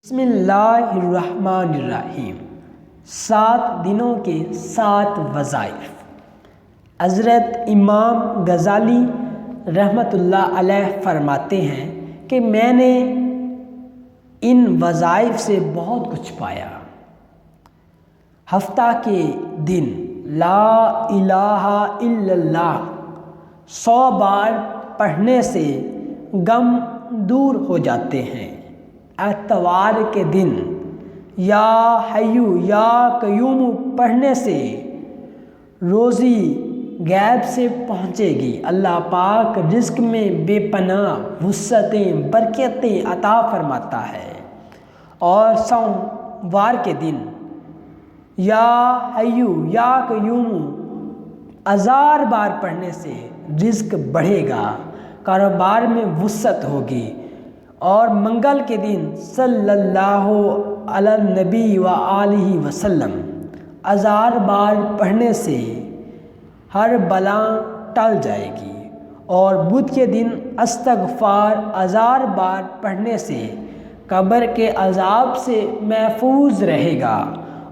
بسم اللہ الرحمن الرحیم 7 دنوں کے 7 وظائف۔ حضرت امام غزالی رحمۃ اللہ علیہ فرماتے ہیں کہ میں نے ان وظائف سے بہت کچھ پایا۔ ہفتہ کے دن لا الہ الا اللہ 100 بار پڑھنے سے غم دور ہو جاتے ہیں۔ اتوار کے دن یا حیو یا قیوم پڑھنے سے روزی غیب سے پہنچے گی۔ اللہ پاک رزق میں بے پناہ وسعتیں برکتیں عطا فرماتا ہے۔ اور سوموار کے دن یا حیو یا قیوم 1000 بار پڑھنے سے رزق بڑھے گا، کاروبار میں وسعت ہوگی۔ اور منگل کے دن صلی اللہ علی النبی وآلہ وسلم 1000 بار پڑھنے سے ہر بلا ٹل جائے گی۔ اور بدھ کے دن استغفار 1000 بار پڑھنے سے قبر کے عذاب سے محفوظ رہے گا۔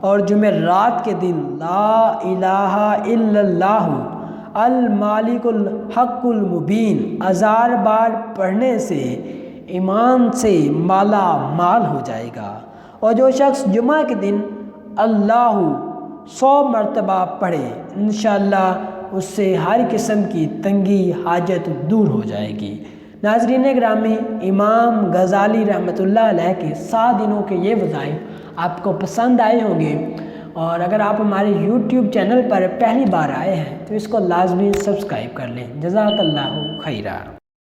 اور جمعرات کے دن لا الہ الا اللہ المالک الحق المبین 1000 بار پڑھنے سے ایمان سے مالا مال ہو جائے گا۔ اور جو شخص جمعہ کے دن اللہ 100 مرتبہ پڑھے انشاءاللہ اس سے ہر قسم کی تنگی حاجت دور ہو جائے گی۔ ناظرین گرامی، امام غزالی رحمۃ اللہ علیہ کے 7 دنوں کے یہ وظائف آپ کو پسند آئے ہوں گے۔ اور اگر آپ ہمارے یوٹیوب چینل پر پہلی بار آئے ہیں تو اس کو لازمی سبسکرائب کر لیں۔ جزاک اللہ خیرہ۔